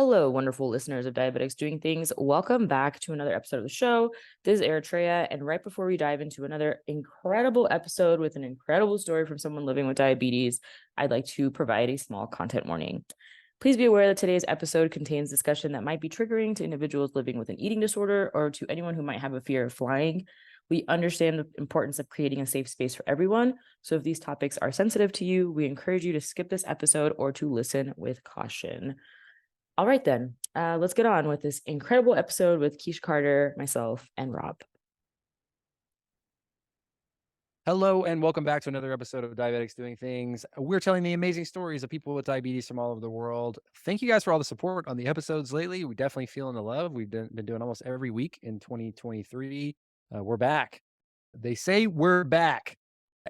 Hello, wonderful listeners of Diabetics Doing Things. Welcome back to another episode of the show. This is Eritrea, and right before we dive into another incredible episode with an incredible story from someone living with diabetes, I'd like to provide a small content warning. Please be aware that today's episode contains discussion that might be triggering to individuals living with an eating disorder or to anyone who might have a fear of flying. We understand the importance of creating a safe space for everyone, so if these topics are sensitive to you, we encourage you to skip this episode or to listen with caution. All right, then, let's get on with this incredible episode with Kesha Carter, myself, and Rob. Hello, and welcome back to another episode of Diabetics Doing Things. We're telling the amazing stories of people with diabetes from all over the world. Thank you guys for all the support on the episodes lately. We definitely feeling the love. We've been doing almost every week in 2023. We're back. They say we're back.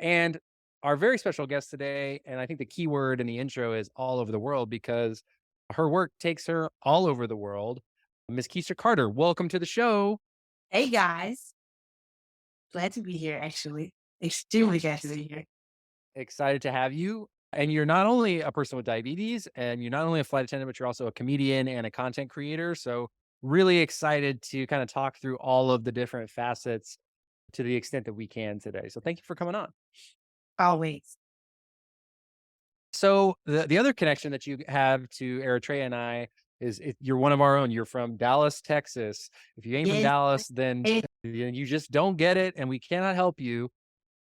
And our very special guest today, and I think the key word in the intro is all over the world because her work takes her all over the world. Miss Kesha Carter, welcome to the show. Hey guys, glad to be here. Actually, extremely glad to be here. Excited to have you. And you're not only a person with diabetes and you're not only a flight attendant, but you're also a comedian and a content creator. So really excited to kind of talk through all of the different facets to the extent that we can today. So thank you for coming on. Always. So the other connection that you have to Eritrea and I is you're one of our own. You're from Dallas, Texas. If you ain't from Yes. Dallas, then you just don't get it and we cannot help you.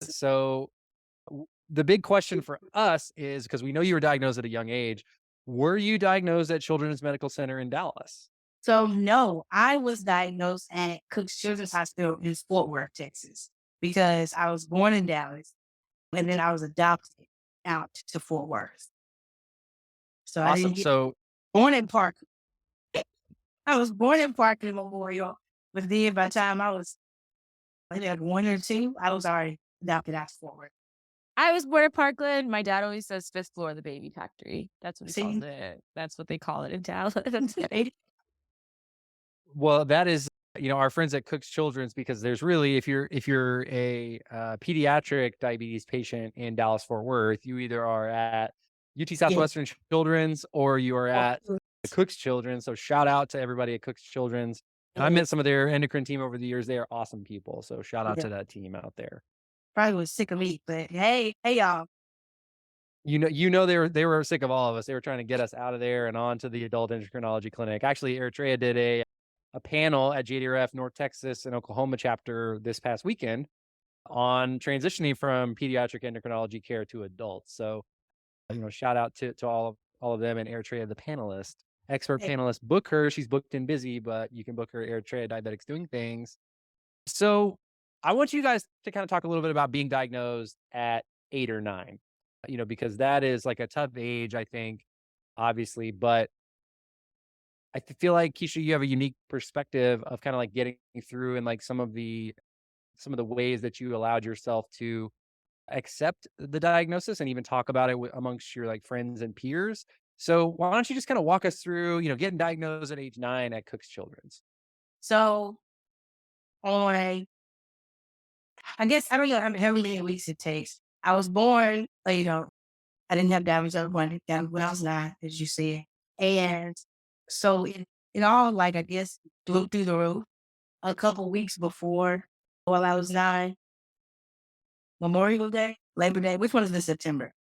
So the big question for us is, because we know you were diagnosed at a young age, were you diagnosed at Children's Medical Center in Dallas? So no, I was diagnosed at Cook's Children's Hospital in Fort Worth, Texas, because I was born in Dallas and then I was adopted out to Fort Worth. So I Awesome. didn't get So born in Parkland. I was born in Parkland Memorial, but then by the time I was like 1 or 2, I was already adopted out to Fort Worth. I was born at Parkland. My dad always says fifth floor of the baby factory. That's what he See? calls it. That's what they call it in Dallas. well, that is, our friends at Cook's Children's, because there's really, if you're a pediatric diabetes patient in Dallas Fort Worth, you either are at UT Southwestern Children's or you are at Cook's Children's. So shout out to everybody at Cook's Children's. I met some of their endocrine team over the years. They are awesome people. So shout out to that team out there. Probably was sick of me, but hey y'all. They were sick of all of us. They were trying to get us out of there and on to the adult endocrinology clinic. Actually, Eritrea did a panel at JDRF North Texas and Oklahoma chapter this past weekend on transitioning from pediatric endocrinology care to adults. So, shout out to all of them and Eritrea, the panelist, expert panelist. Book her. She's booked and busy, but you can book her at Eritrea Diabetics Doing Things. So I want you guys to kind of talk a little bit about being diagnosed at 8 or 9, because that is like a tough age, I think, obviously, but I feel like, Kesha, you have a unique perspective of kind of like getting through and like some of the ways that you allowed yourself to accept the diagnosis and even talk about it amongst your like friends and peers. So why don't you just kind of walk us through, getting diagnosed at age 9 at Cook's Children's? So I guess I don't know how many weeks it takes. I was born, I didn't have diabetes. I was born when I was 9, as you said. And so it all, I guess, blew through the roof a couple weeks before, while I was 9. Memorial Day, Labor Day. Which one is this September?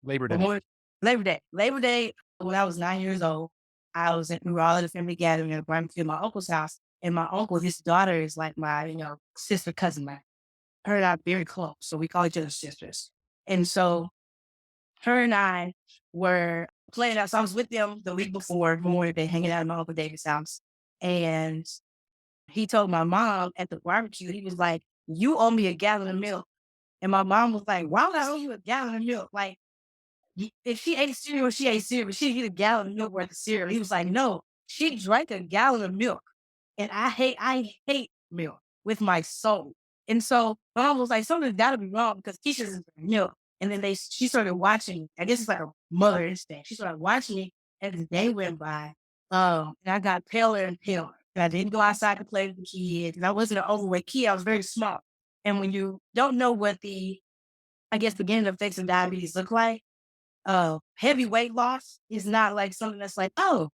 Labor Day. Labor Day, when I was 9 years old, we were all at a family gathering at my uncle's house. And my uncle, his daughter is like my, sister cousin. Her and I are very close, so we call each other sisters. And so her and I were playing out. So I was with them the week before Memorial Day, hanging out at my Uncle David's house. And he told my mom at the barbecue, he was like, "You owe me a gallon of milk." And my mom was like, "Why would I owe you a gallon of milk? Like, if she ate cereal, she ate cereal. She didn't get a gallon of milk worth of cereal." He was like, "No, she drank a gallon of milk. And I hate milk with my soul." And so my mom was like, "Something's gotta be wrong because Keisha's drinking milk." And then she started watching. I guess it's like a mother instinct. She started watching me as the day went by. And I got paler and paler. And I didn't go outside to play with the kids. And I wasn't an overweight kid. I was very small. And when you don't know what beginning effects of diabetes look like, heavy weight loss is not like something that's like, oh,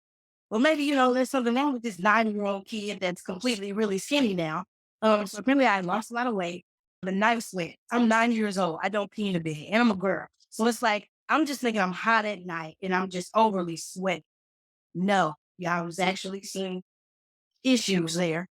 well, maybe, there's something wrong with this 9-year-old kid that's completely really skinny now. So apparently I lost a lot of weight. The night sweat. I'm 9 years old. I don't pee in the bed and I'm a girl. So it's like, I'm just thinking I'm hot at night and I'm just overly sweaty. No, yeah, I was actually seeing issues there.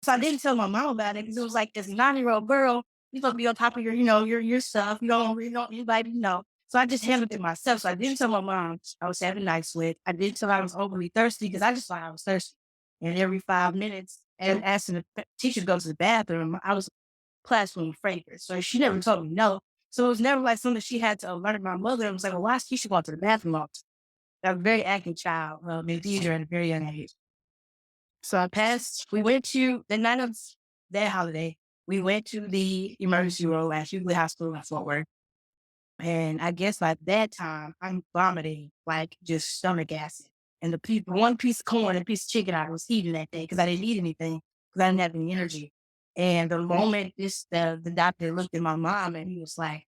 So I didn't tell my mom about it because it was like, this 9-year-old girl, you're supposed to be on top of your stuff. You don't really know anybody to know. So I just handled it myself. So I didn't tell my mom I was having night sweat. I didn't tell her I was overly thirsty because I just thought I was thirsty. And every 5 minutes, and asking the teacher to go to the bathroom, I was classroom favorite. So she never told me no. So it was never like something she had to alert my mother. It was like, well, why is Keisha going to the bathroom all the time? I was a very active child, in theater at a very young age. So we went to the night of that holiday, we went to the emergency room at Hughley Hospital in Fort Worth. And I guess by that time, I'm vomiting, like just stomach acid. And one piece of corn and a piece of chicken I was eating that day because I didn't eat anything because I didn't have any energy. And the moment the doctor looked at my mom and he was like,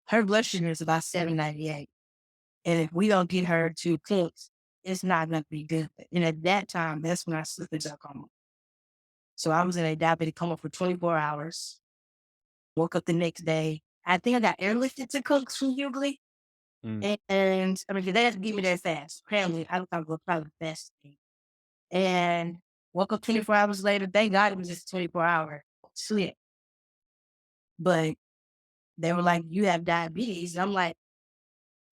her blood sugar is about 798. And if we don't get her to close, it's not going to be good. And at that time, that's when I slipped into a coma. So I was in a diabetic coma for 24 hours. Woke up the next day. I think I got airlifted to Cooks from Hughley. And I mean, they had to get me there fast. Apparently, I thought it was probably the best thing. And woke up 24 hours later. Thank God it was just 24-hour sleep. But they were like, you have diabetes. And I'm like,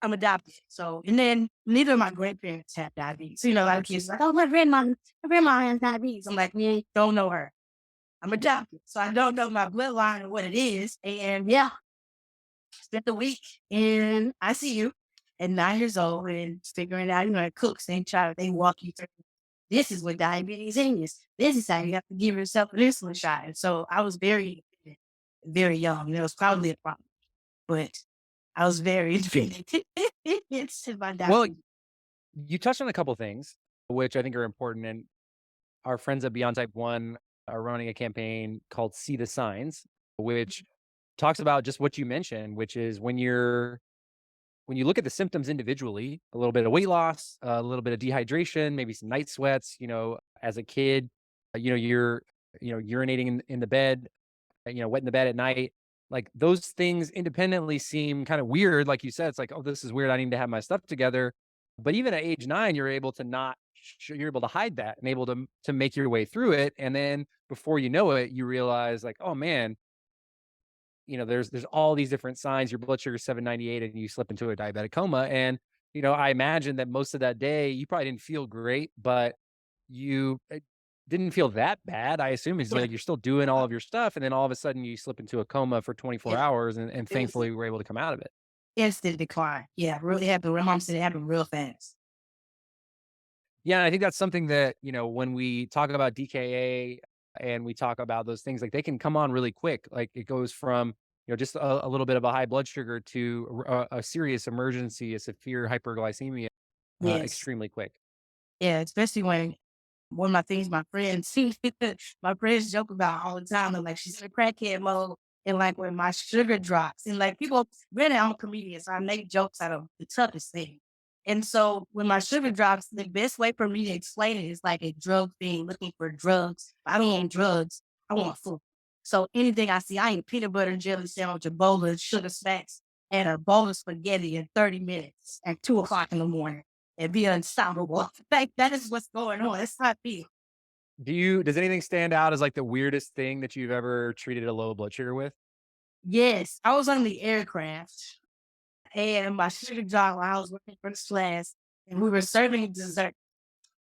I'm adopted. So, and then neither of my grandparents have diabetes. So, a lot of kids are like, oh, my grandma has diabetes. I'm like, yeah, don't know her. I'm adopted. So I don't know my bloodline or what it is. And yeah, spent the week in ICU at 9 years old and figuring out, at Cooks, they walk you through. This is what diabetes is. This is how you have to give yourself an insulin shot. And so I was very, very young. It was probably a problem, but I was very independent. It's my diabetes. Well, you touched on a couple things, which I think are important. And our friends at Beyond Type 1 are running a campaign called See the Signs, which talks about just what you mentioned, which is when you look at the symptoms individually, a little bit of weight loss, a little bit of dehydration, maybe some night sweats, as a kid, you're, urinating in the bed, wet in the bed at night. Like those things independently seem kind of weird. Like you said, it's like, oh, this is weird. I need to have my stuff together. But even at age 9, you're able to you're able to hide that and able to make your way through it. And then before you know it, you realize like, oh man, there's all these different signs. Your blood sugar is 798 and you slip into a diabetic coma. And, I imagine that most of that day you probably didn't feel great, but it didn't feel that bad. I assume it's like you're still doing all of your stuff. And then all of a sudden you slip into a coma for 24 hours and thankfully we're able to come out of it. Instant decline. Yeah, really happened. My mom said it happened real fast. Yeah, I think that's something that, when we talk about DKA and we talk about those things, like they can come on really quick. Like it goes from, just a little bit of a high blood sugar to a serious emergency, a severe hyperglycemia, Yes. extremely quick. Yeah, especially when one of my things my friends my friends joke about all the time. They're like, she's in a crackhead mode. And like when my sugar drops, and like people, granted, I'm a comedian, so I make jokes out of the toughest thing. And so when my sugar drops, the best way for me to explain it is like a drug thing, looking for drugs. I don't want drugs. I want food. So anything I see, I eat peanut butter and jelly sandwich, a bowl of sugar snacks, and a bowl of spaghetti in 30 minutes at 2:00 in the morning and be unstoppable. Like that is what's going on. It's not me. Does anything stand out as like the weirdest thing that you've ever treated a low blood sugar with? Yes, I was on the aircraft and my sugar dropped while I was working first class and we were serving dessert.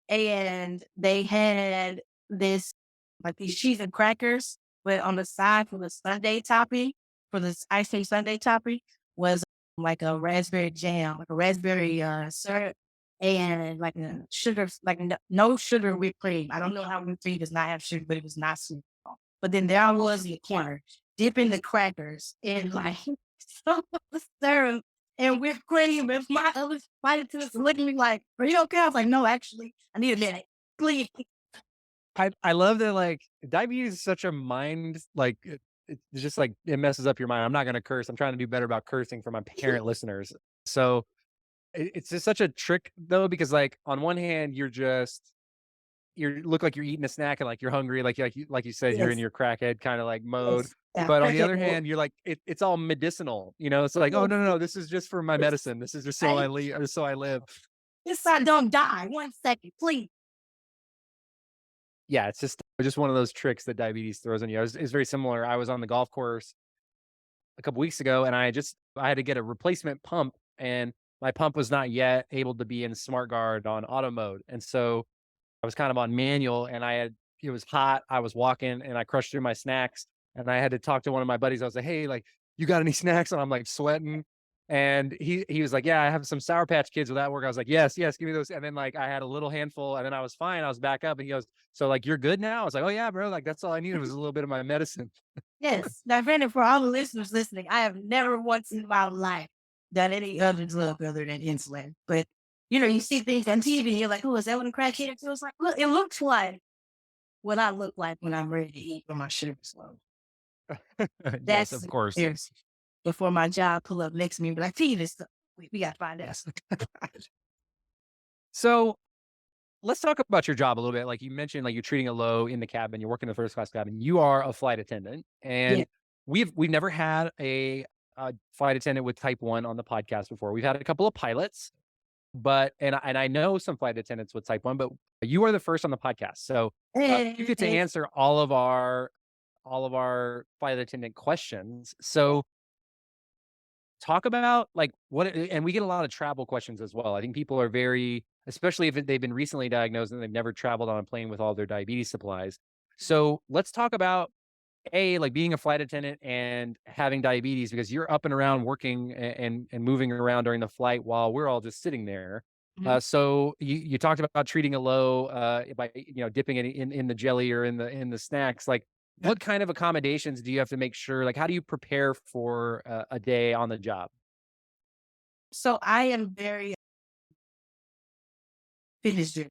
And they had like these cheese and crackers, but on the side for the sundae topping, for this ice cream sundae topping, was like a raspberry jam, like a raspberry syrup, and like a sugar, like no sugar whipped cream. I don't know how whipped cream does not have sugar, but it was not sweet at all. But then there I was in the corner, dipping the crackers in like some of the syrup and whipped cream. And my other flight attendants looking at me like, are you okay? I was like, no, actually, I need a minute. Please. I love that, like, diabetes is such a mind, like, it's just like, it messes up your mind. I'm not going to curse. I'm trying to do better about cursing for my parent listeners. So it's just such a trick though, because like on one hand, you look like you're eating a snack and like you're hungry, like you said, you're in Yes, your crackhead kind of like mode. yes. Yeah, But on the crackhead other mode. hand, you're like it's all medicinal, you know. It's like, oh Yes, no, no, no, this is just for my yes. medicine. This is just so I Right? leave or so I live. This I don't die. 1 second, please. Yeah, it's just one of those tricks that diabetes throws on you. It's very similar. I was on the golf course a couple weeks ago, and I had to get a replacement pump, and my pump was not yet able to be in smart guard on auto mode, and so I was kind of on manual, and it was hot. I was walking, and I crushed through my snacks, and I had to talk to one of my buddies. I was like, "Hey, like, you got any snacks?" And I'm like sweating, and he was like, "Yeah, I have some Sour Patch Kids without work." I was like, "Yes, yes, give me those." And then like I had a little handful, and then I was fine. I was back up, and he goes, "So like you're good now?" I was like, "Oh yeah, bro. Like that's all I needed was a little bit of my medicine." Yes. Now, granted, for all the listeners listening, I have never once in my life done any other drug other than insulin. But you see things on TV, and you're like, "Oh, is that what a crackhead feels like?" Look, it looks like what I look like when I'm ready to eat when my sugar's low. Yes, That's of the course. comparison. Before my job pull up next to me and be like, "See this stuff. We got to find out." So let's talk about your job a little bit. Like you mentioned, like you're treating it low in the cabin. You're working the first class cabin. You are a flight attendant, Yeah. and we've never had a flight attendant with type 1 on the podcast before. We've had a couple of pilots, but and I know some flight attendants with type 1, but you are the first on the podcast. So you get to And answer all of our flight attendant questions. So talk about like and we get a lot of travel questions as well. I think people are very, especially if they've been recently diagnosed and they've never traveled on a plane with all their diabetes supplies. So let's talk about like being a flight attendant and having diabetes, because you're up and around working and moving around during the flight while we're all just sitting there. Mhm. So you talked about treating it low by dipping it in the jelly or in the snacks. Like what kind of accommodations do you have to make sure? Like how do you prepare for a day on the job? So I am very fitness driven.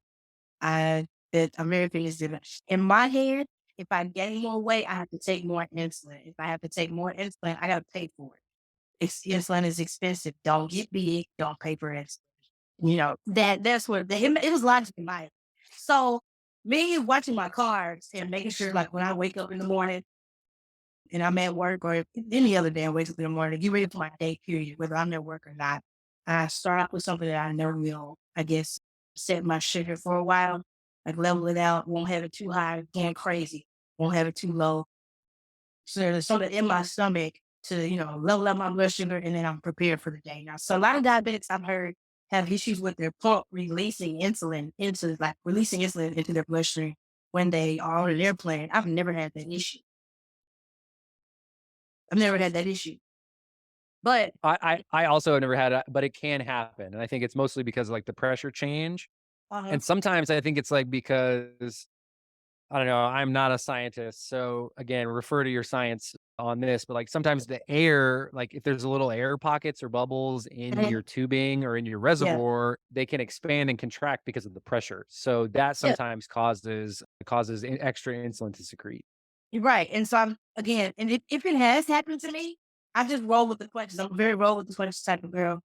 I'm very fitness driven. In my head, if I gain more weight, I have to take more insulin. If I have to take more insulin, I got to pay for it. Insulin is expensive. Don't get big. Don't pay for insulin. That's what it was logic in my head. So me watching my carbs and making sure, like when I wake up in the morning and I'm at work or any other day I wake up in the morning, get ready for my day period, whether I'm at work or not. I start out with something that I know will, I guess, set my sugar for a while, like level it out, won't have it too high, going crazy, won't have it too low. So there's something in my stomach to, level up my blood sugar, and then I'm prepared for the day. Now, so a lot of diabetics I've heard have issues with their pump releasing insulin into their bloodstream when they are on an airplane. I've never had that issue. I've never had that issue. But I also have never had it, but it can happen, and I think it's mostly because of like the pressure change, uh, and sometimes I think it's like because I don't know. I'm not a scientist, so again, refer to your science on this. But like sometimes the air, like if there's a little air pockets or bubbles in mhm, your tubing or in your yeah, reservoir, they can expand and contract because of the pressure. So that yeah, sometimes causes extra insulin to secrete. you're right. And so I'm again, and if it has happened to me, I just roll with the punches. I'm a very roll with the punches type of girl.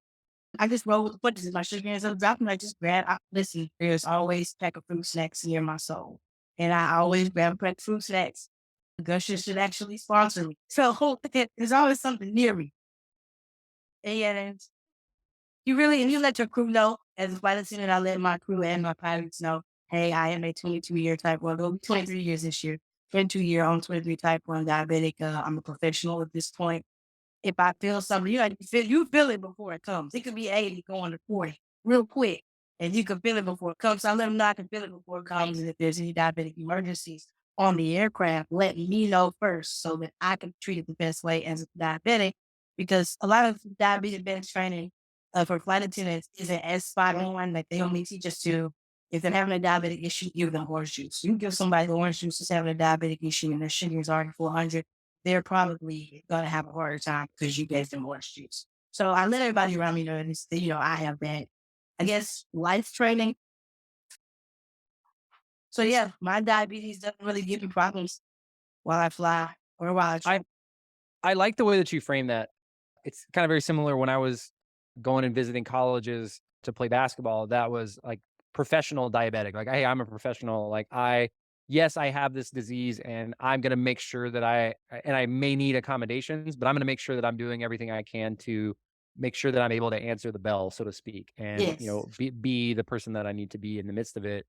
I just roll with the punches. If my sugar ends up dropping, I just grab. Listen, there's always a pack of fruit snacks near my soul, and I always grab a pack of fruit snacks. Gusher should actually sponsor me. So there's always something near me. And and you let your crew know, as a flight attendant, I let my crew and my pilots know, hey, I am a 22-year type 1, it'll be 23 years this year, 22-year on 23 type 1 diabetic. I'm a professional at this point. If I feel something, you feel it before it comes. It could be 80 going to 40 real quick. And you can feel it before it comes. So I let them know I can feel it before it comes. And if there's any diabetic emergencies on the aircraft, let me know first so that I can treat it the best way as a diabetic. Because a lot of diabetic training for flight attendants isn't as spot on. Like they only teach us to, if they're having a diabetic issue, give them orange juice. You give somebody orange juice that's having a diabetic issue and their sugar is already 400, they're probably going to have a harder time because you gave them orange juice. So I let everybody around me know that, I have that, I guess, life training. So yeah, my diabetes doesn't really give me problems while I fly or while I I travel. I like the way that you frame that. It's kind of very similar when I was going and visiting colleges. to play basketball that was like professional diabetic. Like, hey, I'm a professional. Like, yes, I have this disease and I'm going to make sure that I may need accommodations, but I'm going to make sure that I'm doing everything I can to make sure that I'm able to answer the bell, so to speak, and, Yes. be the person that I need to be in the midst of it.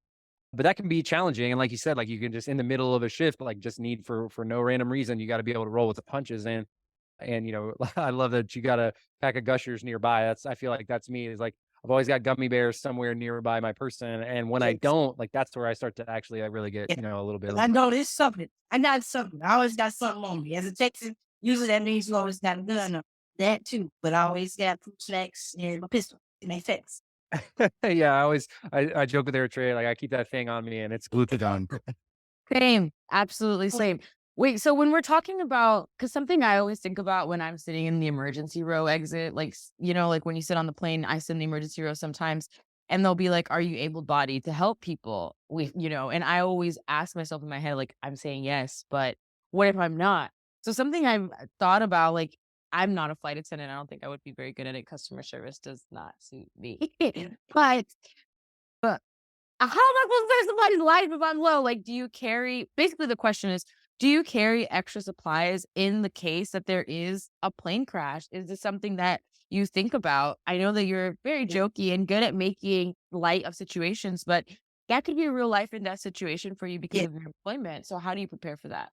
But that can be challenging. And like you said, like you can just in the middle of a shift, like just need for no random reason, you got to be able to roll with the punches. And I love that you got a pack of Gushers nearby. I feel like that's me. Is like I've always got gummy bears somewhere nearby my person, and when I Yes. don't, like that's where I start to actually I really get Yeah. a little bit. 'Cause I know there's something. I got something. I always got something on me. As a Texan, usually that means you always got a gun or that too. But I always got food snacks and my pistol in my face. Yeah, I joke with Eritrea, like I keep that thing on me, and it's glucagon. Same. Absolutely same. Wait, so when we're talking about, because something I always think about when I'm sitting in the emergency row exit, like, like when you sit on the plane, I sit in the emergency row sometimes, and they'll be like, are you able-bodied to help people? And I always ask myself in my head, like, I'm saying yes, but what if I'm not? So something I've thought about, like, I'm not a flight attendant. I don't think I would be very good at it. Customer service does not suit me. but how am I supposed to save somebody's life if I'm low? Like, basically the question is, do you carry extra supplies in the case that there is a plane crash? Is this something that you think about? I know that you're very jokey and good at making light of situations, but that could be a real life and death situation for you because Yeah. of your employment. So how do you prepare for that?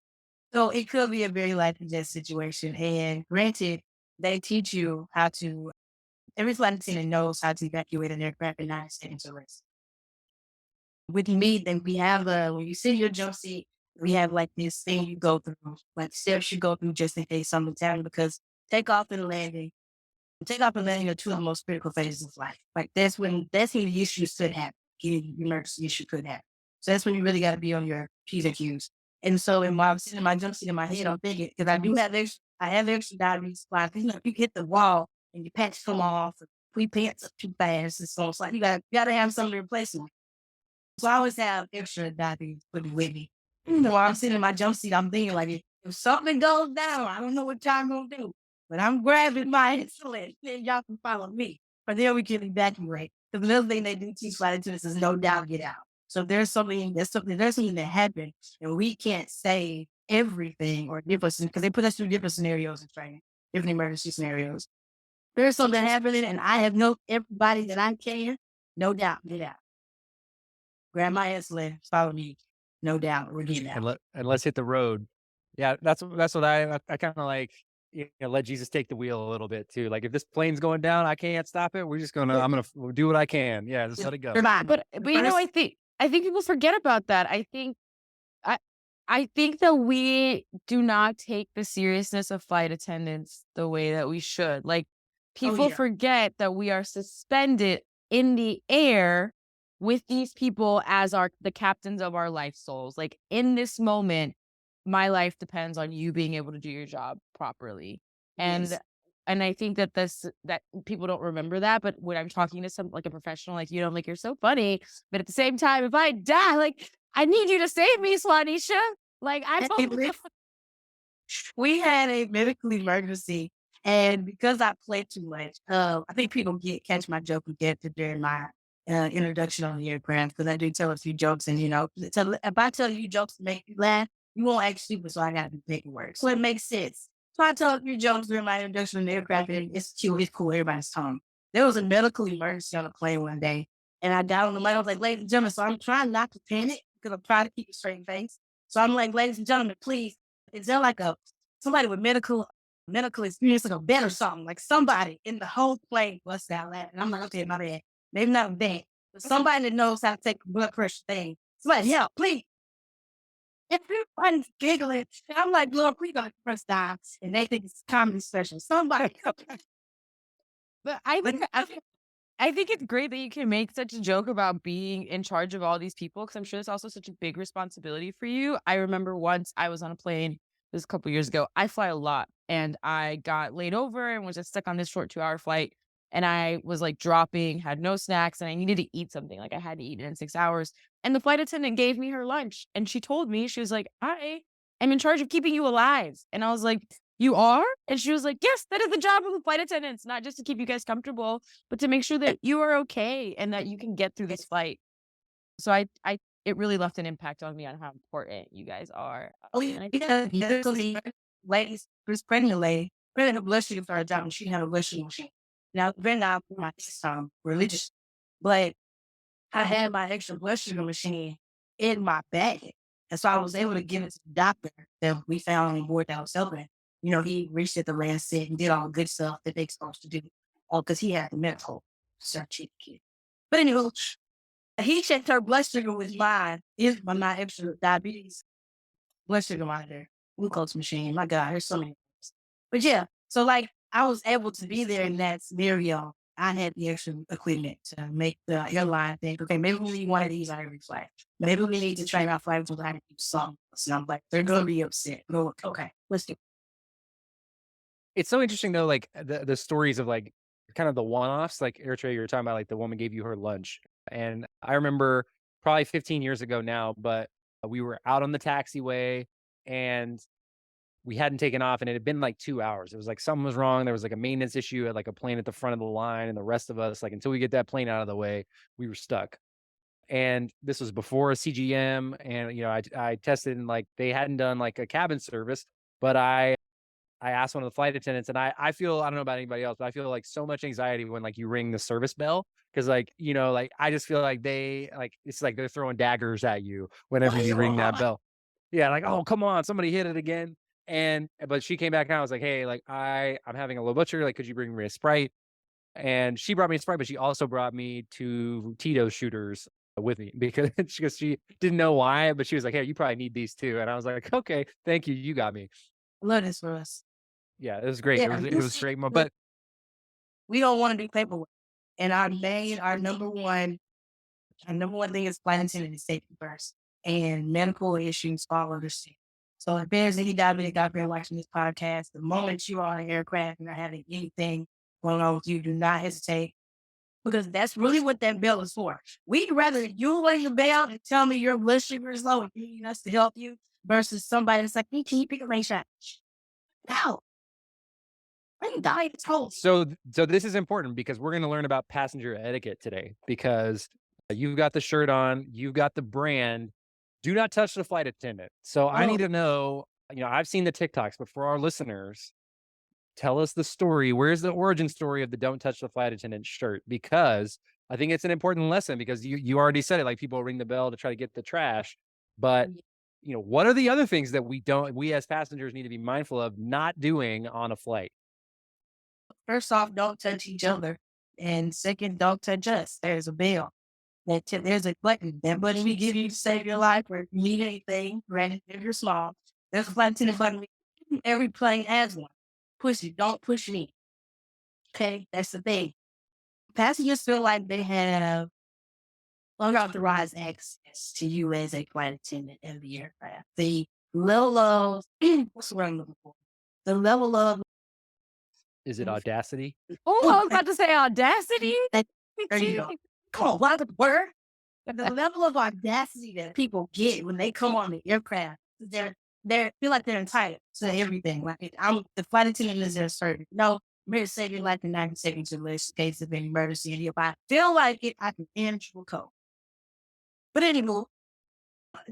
So it could be a very life and death situation. And granted, they teach you how to, every flight attendant knows how to evacuate an aircraft in 90 seconds or less. With me, then we have when you sit in your jump seat, we have like this thing you go through, like steps you go through just in case something's happening, because takeoff and landing are two of the most critical phases of life. Like that's when the issues could happen. The emergency issue could happen. So that's when you really got to be on your P's and Q's. And so while I'm sitting in my jump seat in my head, I'm thinking, because I have extra diabetes supplies. You hit the wall and your pants come off, or we pants up too fast. And so it's like you gotta have something to replace them. So I always have extra diabetes with me. While I'm sitting in my jump seat, I'm thinking like, if something goes down, I don't know what y'all gonna do, but I'm grabbing my insulin, then y'all can follow me. But then we can evacuate. Because another thing they do teach flight attendants is no doubt get out. So if there's something that happened, and we can't say everything or different, because they put us through different scenarios in training, different emergency scenarios. There's something happening, and I have everybody that I can, no doubt get out. Grab my insulin, follow me. No doubt, we're getting out. And let's hit the road. Yeah, that's what I kind of like. Let Jesus take the wheel a little bit too. Like if this plane's going down, I can't stop it. I'm gonna do what I can. Yeah, just let it go. But I think people forget about that. I think that we do not take the seriousness of flight attendants the way that we should. Like people forget that we are suspended in the air with these people as the captains of our life souls. Like in this moment, my life depends on you being able to do your job properly. And I think that that people don't remember that. But when I'm talking to like a professional, like, like you're so funny. But at the same time, if I die, like I need you to save me, Swanisha. Like we had a medical emergency, and because I played too much, I think people catch my joke again during my introduction on the aircraft, because I do tell a few jokes, and if I tell you jokes to make you laugh, you won't act stupid, so I got to do paperwork. So it makes sense. So I tell a few jokes during my introduction on the aircraft, and it's cool, everybody's tongue. There was a medical emergency on the plane one day, and I got on the line. I was like, ladies and gentlemen, so I'm trying not to panic because I'm trying to keep a straight face. So I'm like, ladies and gentlemen, please, is there like somebody with medical experience, like a vet or something? Like somebody in the whole plane busts out laughing. I'm like, okay, my bad. Maybe not a vet, but somebody that knows how to take the blood pressure thing. Somebody help, please. Everybody's giggling. And I'm like, Lord, we got to press down. And they think it's a comedy special. Somebody help. But I think it's great that you can make such a joke about being in charge of all these people, because I'm sure it's also such a big responsibility for you. I remember once I was on a plane, this was a couple years ago. I fly a lot, and I got laid over and was just stuck on this short 2-hour flight. And I was like dropping, had no snacks, and I needed to eat something. Like I had to eat it in 6 hours. And the flight attendant gave me her lunch, and she told me, she was like, I am in charge of keeping you alive. And I was like, you are? And she was like, yes, that is the job of the flight attendants, not just to keep you guys comfortable, but to make sure that you are okay and that you can get through this flight. So it really left an impact on me on how important you guys are. Oh, And I yeah. Literally, ladies, this pregnant lady, her blood sugar started dropping. She had a blood sugar machine. Now, then I put my religious, but I had my extra blood sugar machine in my bag. And so I was able to give it to the doctor that we found on board that was helping. You know, he reached at the Lancet and did all the good stuff that they're supposed to do. Oh, because he had the medical certificate. But anyway, he checked her blood sugar with mine. Is my extra diabetes blood sugar monitor, glucose machine. My God, there's so many things. But yeah, so like I was able to be there in that scenario. I had the extra equipment to make the airline think, okay, maybe we need one of these on every flight. Maybe we need to train our flight to do something. So I'm like, they're gonna be upset. No, okay, let's do it. It's so interesting though, like the stories of like kind of the one-offs, like Eritrea, you were talking about, like the woman gave you her lunch. And I remember probably 15 years ago now, but we were out on the taxiway and we hadn't taken off and it had been like 2 hours. It was like something was wrong. There was like a maintenance issue at like a plane at the front of the line. And the rest of us, like until we get that plane out of the way, we were stuck. And this was before a CGM. And, you know, I tested and like they hadn't done like a cabin service, but I asked one of the flight attendants and I feel, I don't know about anybody else, but I feel like so much anxiety when like you ring the service bell. Cause like, you know, like I just feel like it's like they're throwing daggers at you whenever you ring that bell. Yeah. Like, oh, come on, somebody hit it again. But she came back and I was like, hey, like I'm having a low blood sugar. Like, could you bring me a Sprite? And she brought me a Sprite, but she also brought me 2 Tito's shooters with me because she didn't know why, but she was like, hey, you probably need these too. And I was like, okay, thank you. You got me. Love this for us. Yeah, it was great. Yeah, It was great. But we don't want to do paperwork. And our number one thing is flight attendant is safety first. And medical issues fall under safety. So if there's any diabetic out there watching this podcast, the moment you are on an aircraft and are having anything going on with you, do not hesitate. Because that's really what that bell is for. We'd rather you ring the bell and tell me your blood sugar is low and you need us to help you versus somebody that's like, hey, can you pick a rain shot? No. I'm dying. It's cold. so this is important because we're going to learn about passenger etiquette today because you've got the shirt on, you've got the brand. Do not touch the flight attendant. So I need to know, you know, I've seen the TikToks, but for our listeners, tell us the story. Where's the origin story of the don't touch the flight attendant shirt? Because I think it's an important lesson because you already said it, like people ring the bell to try to get the trash. But, you know, what are the other things that we as passengers need to be mindful of not doing on a flight? First off, don't touch each other. And second, don't touch us. There's a bell. There's a button. That button we give you to save your life or if you need anything, granted, if you're small. There's a flight attendant button. Every plane has one. Push it. Don't push me. Okay? That's the thing. Passengers feel like they have unauthorized access to you as a flight attendant in the aircraft. The level of, what's the word I'm looking for? The level of, Is it audacity? Oh, I was about to say audacity. there you go. Come on, what's the word? The level of audacity that people get when they come on the aircraft, they feel like they're entitled to everything. Like I'm the flight attendant is there certain. No, I'm here to save your life in 90 seconds in case of any emergency. And if I feel like it, I can answer the code. But anyway,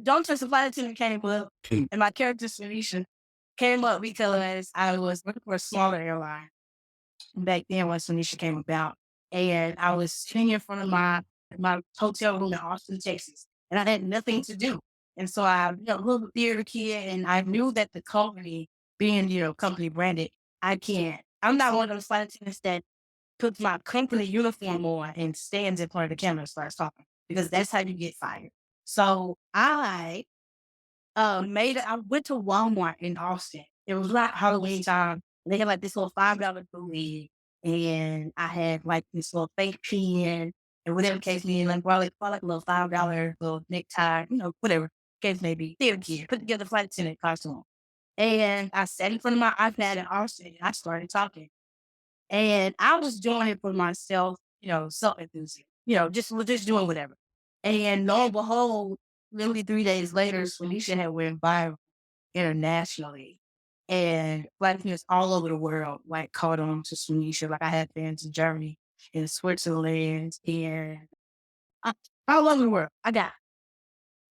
don't touch the flight attendant came up, and my character Phoenicia came up because I was looking for a smaller airline. Back then when Phoenicia came about. And I was sitting in front of my hotel room in Austin, Texas, and I had nothing to do. And so I, you know, a little theater kid, and I knew that the company, being, you know, company branded, I'm not one of those flight attendants that puts my company uniform on and stands in front of the camera and starts talking, because that's how you get fired. So I went to Walmart in Austin. It was like Halloween time. They had like this little $5 movie. And I had like this little fake pen and whatever case may be, like probably like a little $5 little necktie, you know, whatever case may be. Theater kid, put together flight attendant costume. And I sat in front of my iPad in Austin and I started talking. And I was doing it for myself, you know, self-enthusiasm, you know, just doing whatever. And lo and behold, literally 3 days later, Phoenicia had went viral internationally. And flight attendants all over the world like caught on to Sunnisha. Like I had fans in Germany, in Switzerland, and all over the world. I got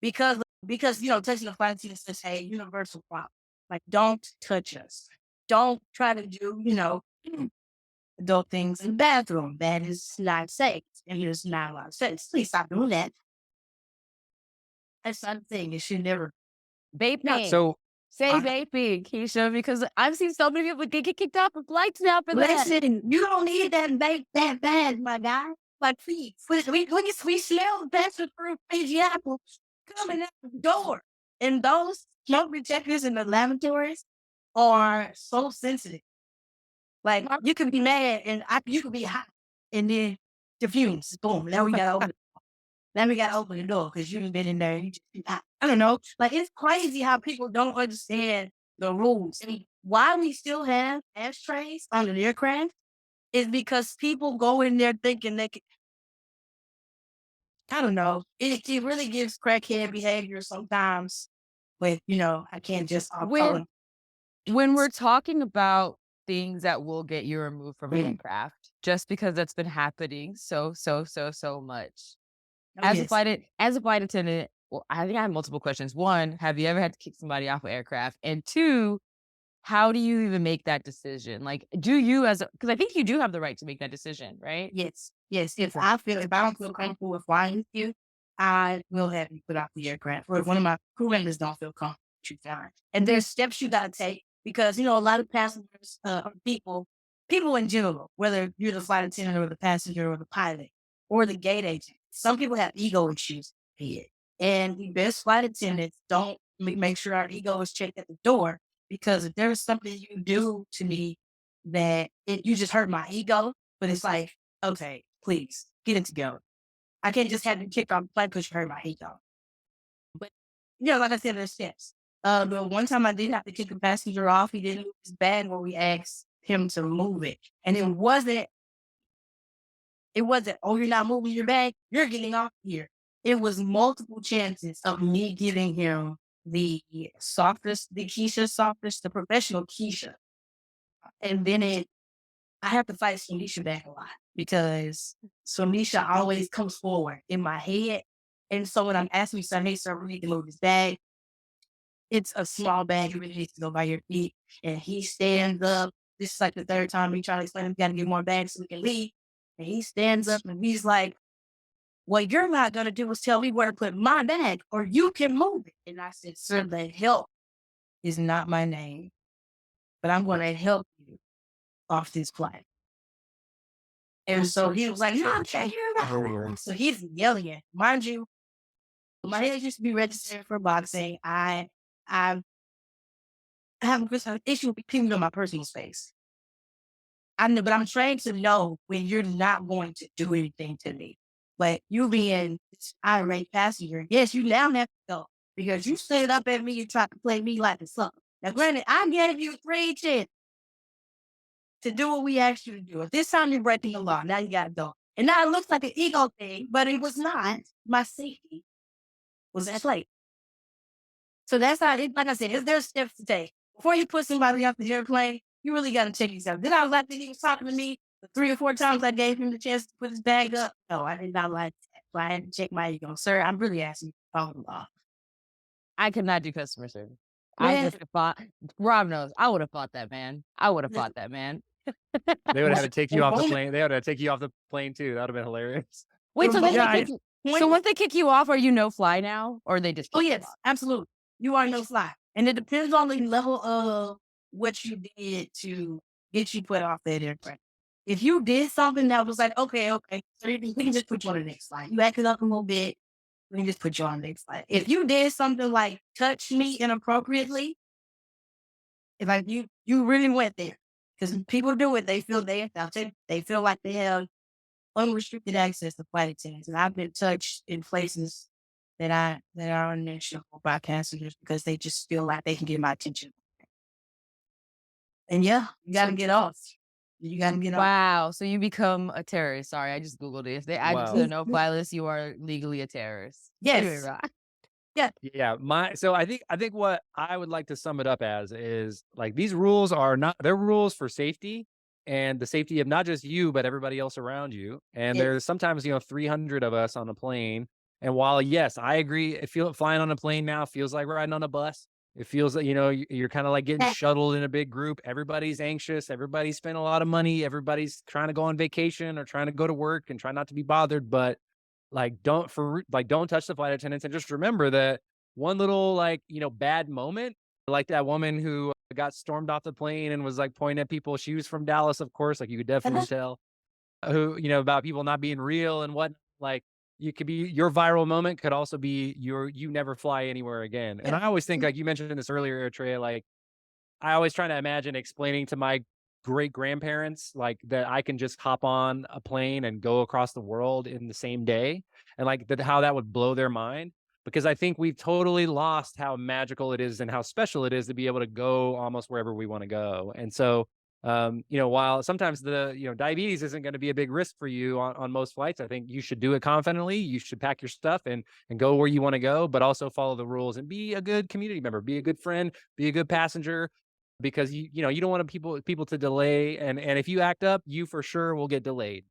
because touching the flight attendant is a universal problem. Like, don't touch us. Don't try to do adult things in the bathroom. That is not safe, and there's not a lot of sense. Please stop doing that. That's not a thing. It should never. Vaping. So Say I- vaping, Kesha, because I've seen so many people get kicked off of flights now for that. Listen, you don't need that vape that bad, my guy. Like, please, we smell the bastard fruit Fiji apples coming out the door. And those smoke detectors in the lavatories are so sensitive. Like, you could be mad and you could be hot, and then the fumes, boom. Now we gotta open. Now we gotta open the door because you've been in there. And you just be hot. I don't know. Like, it's crazy how people don't understand the rules. I mean, why we still have ashtrays on the aircraft is because people go in there thinking they can. I don't know. It really gives crackhead behavior sometimes. But I can't just When we're talking about things that will get you removed from an aircraft, just because that's been happening so much. As a flight attendant, well, I think I have multiple questions. One, have you ever had to kick somebody off an aircraft? And two, how do you even make that decision? Like, do you because I think you do have the right to make that decision, right? Yes. If I don't feel comfortable with flying with you, I will have you put off the aircraft. Or if one of my crew members don't feel comfortable, you fine. And there's steps you gotta take because a lot of passengers, people in general, whether you're the flight attendant or the passenger or the pilot or the gate agent, some people have ego issues here. And the best flight attendants don't make sure our ego is checked at the door, because if there's something you do to me that you just hurt my ego, but it's like, okay, please get it together. I can't just have you kicked off the flight because you hurt my ego. But like I said, there's steps. But one time I did have to kick a passenger off. He didn't move his bag when we asked him to move it, and it wasn't. Oh, you're not moving your bag. You're getting off here. It was multiple chances of me giving him the softest, the Kesha softest, the professional Kesha, and then I have to fight Sonisha back a lot because Sonisha always comes forward in my head. And so when I'm asking son, hey, sir, we need to move his bag. It's a small bag. You really need to go by your feet. And he stands up. This is like the third time we try to explain, we got to get more bags so we can leave. And he stands up and he's like, what you're not going to do is tell me where to put my bag or you can move it. And I said, sir, the help is not my name, but I'm going to help you off this flight. And so he was like, no, I can't hear that. So he's yelling at, mind you, my head used to be registered for boxing. I have an issue with people in my personal space. I know, but I'm trained to know when you're not going to do anything to me. But you being this irate passenger, yes, you now have to go because you stood up at me and tried to play me like a sucker. Now, granted, I gave you 3 chances to do what we asked you to do. If this time you're breaking the law, now you got to go. And now it looks like an ego thing, but it was not. My safety was at play. So that's how, like I said, there's steps to take. Before you put somebody off the airplane, you really got to check yourself. Did I like that he was talking to me the 3 or 4 times I gave him the chance to put his bag up? No, I did not like that. So I had to check my ego. Sir, I'm really asking you to follow the law. I could not do customer service. I would have fought. Rob knows. I would have fought that man. They would they would have had to take you off the plane. They would have to take you off the plane too. That would have been hilarious. Wait, so Yeah, once they kick you off, are you no fly now, or they just? Oh yes, absolutely. You are no fly, and it depends on the level of what you did to get you put off that aircraft. If you did something that was like, okay, so we can just put you on the next flight. You acted up a little bit, we can just put you on the next flight. If you did something like touch me inappropriately, if like you really went there, because people do it, they feel they feel like they have unrestricted access to flight attendants, and I've been touched in places that are unmentionable by passengers because they just feel like they can get my attention. And yeah, you got to get off. You got to get off. Wow. So you become a terrorist. Sorry, I just Googled it. If they add you to the Wow. no-fly list, you are legally a terrorist. Yes. Yeah, so I think what I would like to sum it up as is like these rules are not they're rules for safety and the safety of not just you but everybody else around you. And Yes. there's sometimes 300 of us on a plane. And while yes, I agree, flying on a plane now feels like riding on a bus. It feels like you're kind of like getting shuttled in a big group. Everybody's anxious. Everybody's spent a lot of money. Everybody's trying to go on vacation or trying to go to work and try not to be bothered. But like don't touch the flight attendants and just remember that one little bad moment, like that woman who got stormed off the plane and was like pointing at people. She was from Dallas, of course, like you could definitely tell. Who about people not being real and what like you could be your viral moment could also be you never fly anywhere again. And I always think like you mentioned this earlier, Eritrea, like I always try to imagine explaining to my great grandparents like that I can just hop on a plane and go across the world in the same day, and like that how that would blow their mind, because I think we've totally lost how magical it is and how special it is to be able to go almost wherever we want to go. And so while sometimes diabetes isn't going to be a big risk for you on most flights, I think you should do it confidently. You should pack your stuff and go where you want to go, but also follow the rules and be a good community member, be a good friend, be a good passenger, because you don't want people to delay, and if you act up, you for sure will get delayed.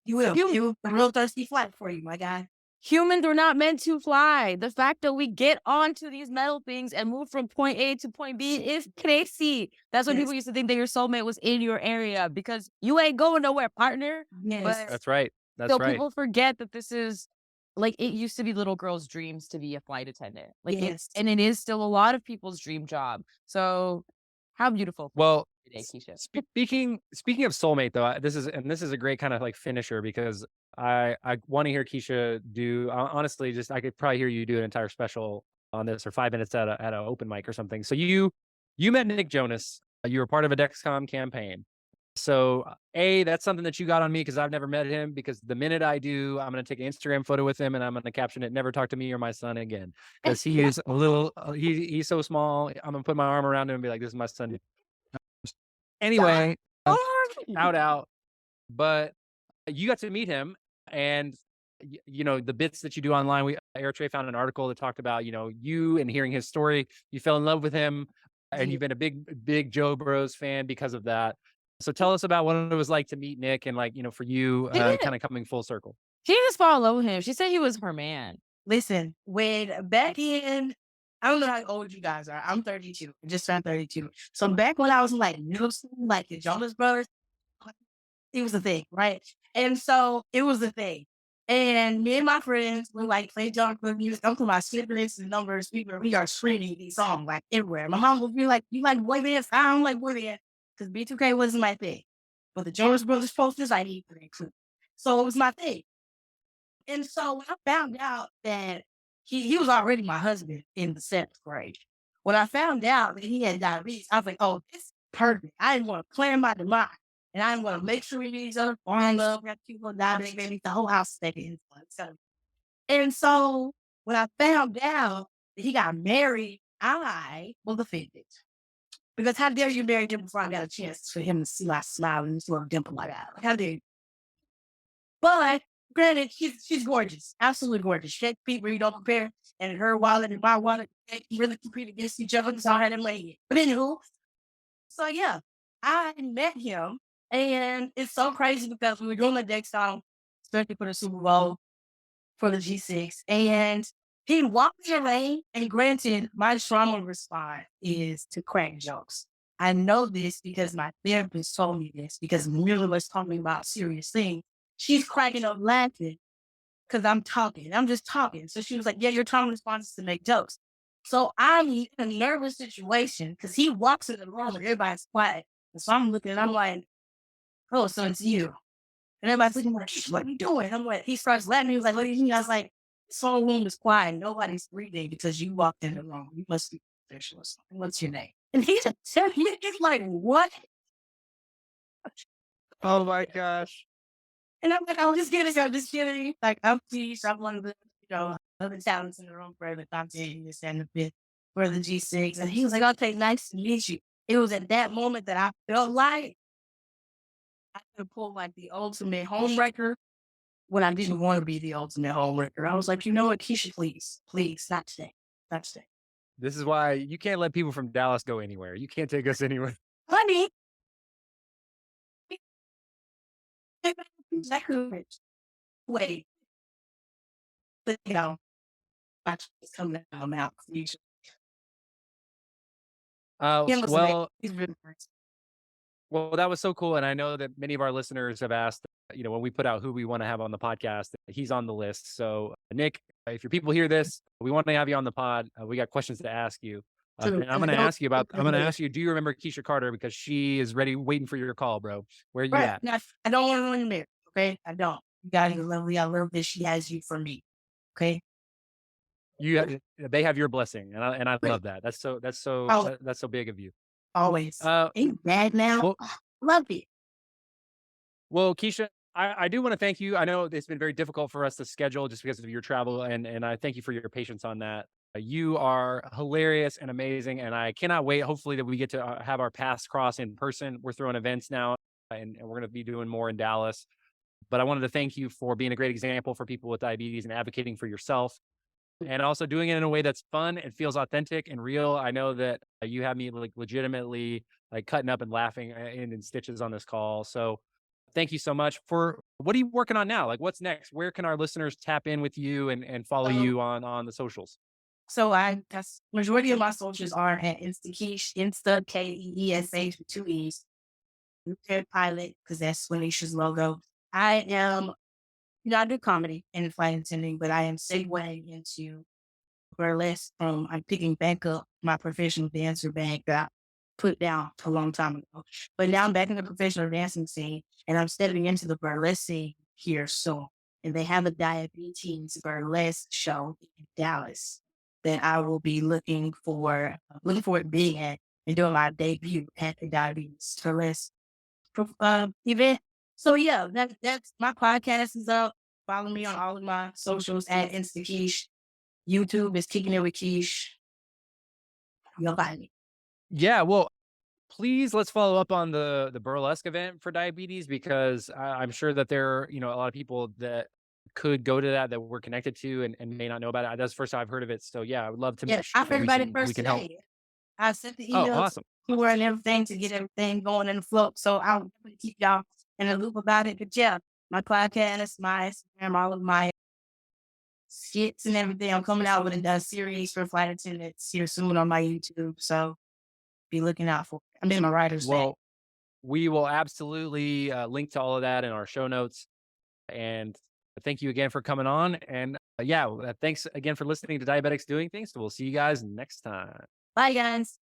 You will. You will. A real thirsty flight for you, my guy. Humans are not meant to fly. The fact that we get onto these metal things and move from point A to point B is crazy. That's why Yes. people used to think that your soulmate was in your area, because you ain't going nowhere, partner. Yes. But That's right. so people forget that this is like, it used to be little girls' dreams to be a flight attendant. Like Yes. and it is still a lot of people's dream job. So how beautiful. Well, Today, Kesha. speaking of soulmate though, this is a great kind of like finisher, because I want to hear Kesha do honestly, just I could probably hear you do an entire special on this, or 5 minutes at an open mic or something. So you met Nick Jonas. You were part of a Dexcom campaign. So that's something that you got on me, because I've never met him, because the minute I do, I'm going to take an Instagram photo with him and I'm going to caption it, "Never talk to me or my son again," because he is a little he's so small. I'm going to put my arm around him and be like, "This is my son." Anyway, shout out. But you got to meet him, and the bits that you do online. Eritrea found an article that talked about you, and hearing his story, you fell in love with him, and you've been a big Joe Bros fan because of that. So tell us about what it was like to meet Nick, and for you kind of coming full circle. She just fall in love with him. She said he was her man. Listen, when back in, I don't know how old you guys are. I'm 32. I just turned 32. So back when I was in like middle school, like the Jonas Brothers, it was a thing, right? And so it was a thing. And me and my friends would like play Jonas Brothers music. I'm to my siblings and numbers. We are screaming these songs like everywhere. My mom would be like, "You like boy bands?" I don't like boy bands, because B2K wasn't my thing. But the Jonas Brothers posters, I need to include. So it was my thing. And so when I found out that he was already my husband in the 7th grade, when I found out that he had diabetes, I was like, "Oh, this is perfect. I didn't want to plan my demise. And I didn't want to make sure we knew each other, fall in love, have people diabetic, baby, the whole house is taking influence." And so when I found out that he got married, I was offended. Because how dare you marry him before I got a chance for him to see my smile and sort of dimple like that? How dare you? But granted, she's gorgeous, absolutely gorgeous. She had feet where you don't compare, and her wallet and my wallet, they really compete against each other. So I had him laying. But anywho, so yeah, I met him, and it's so crazy because we were doing the Dexcom, especially for the Super Bowl, for the G6, and he walked me away. And granted, my trauma response is to crack jokes. I know this because my therapist told me this, because Mila was talking about serious things. She's cracking up laughing because I'm talking. I'm just talking. So she was like, "Yeah, your trauma response is to make jokes." So I'm in a nervous situation because he walks in the room and everybody's quiet. And so I'm looking and I'm like, "Oh, so it's you." And everybody's looking like, "What are you doing?" I'm like, he starts laughing. He was like, "What do you mean?" I was like, "This whole room is quiet. Nobody's breathing because you walked in the room. You must be official or something. What's your name?" And he just said, he's like, "What?" Oh my gosh. And I'm like, "I'm just kidding. I'm just kidding. Like, I'm pleased. I'm one of the, other talents in the room for the content, this and the bit for the G6." And he was like, "Okay, nice to meet you." It was at that moment that I felt like I could pull like the ultimate homewrecker when I didn't want to be the ultimate homewrecker. I was like, "You know what, Keisha, please, not today. That's it. This is why you can't let people from Dallas go anywhere. You can't take us anywhere. Honey. That could wait. But watch it's coming out of my mouth. You should Well, he's really nice. well, that was so cool. And I know that many of our listeners have asked, when we put out who we want to have on the podcast, he's on the list. So, Nick, if your people hear this, we want to have you on the pod. We got questions to ask you. True. And I'm going to ask you do you remember Kesha Carter? Because she is ready, waiting for your call, bro. Where are you Right. at? Now, I don't want to ruin marriage. Okay. I don't. You guys are lovely. I love that she has you for me. Okay. They have your blessing. And I Right. love that. That's so Oh. that's so big of you. Always. Ain't bad now. Well, Love it. Well, Kesha, I do want to thank you. I know it's been very difficult for us to schedule just because of your travel, and I thank you for your patience on that. You are hilarious and amazing, and I cannot wait. Hopefully that we get to have our paths cross in person. We're throwing events now, and we're going to be doing more in Dallas. But I wanted to thank you for being a great example for people with diabetes and advocating for yourself, and also doing it in a way that's fun and feels authentic and real. I know that you have me legitimately cutting up and laughing in stitches on this call. So thank you so much. For what are you working on now? What's next? Where can our listeners tap in with you and follow you on the socials? So that's majority of my socials are at InstaKeesh, Insta KEESH with 2 E's. Repaired Pilot, because that's Swinish's logo. I am, I do comedy and flight attending, but I am segueing into burlesque I'm picking back up my professional dancer bag that I put down a long time ago. But now I'm back in the professional dancing scene, and I'm stepping into the burlesque scene here soon. And they have a diabetes burlesque show in Dallas that I will be looking forward to being at and doing my debut at the diabetes burlesque event. So yeah, that's my podcast is up. Follow me on all of my socials at InstaKeesh. YouTube is Kicking It with Keish. You'll find me. Yeah, well, please let's follow up on the burlesque event for diabetes, because I'm sure that there are a lot of people that could go to that we're connected to and may not know about it. That's the first time I've heard of it. So yeah, I would love to make sure I've heard about it first we can help. today. I sent the Oh, email awesome. to her and everything to get everything going in the flow. So I'll definitely keep y'all in the loop about it. But yeah, my podcast, my Instagram, all of my skits and everything. I'm coming out with a series for flight attendants here soon on my YouTube. So be looking out for it. I'm in my writer's bag. Well, we will absolutely link to all of that in our show notes. And thank you again for coming on. And thanks again for listening to Diabetics Doing Things. So we'll see you guys next time. Bye, guys.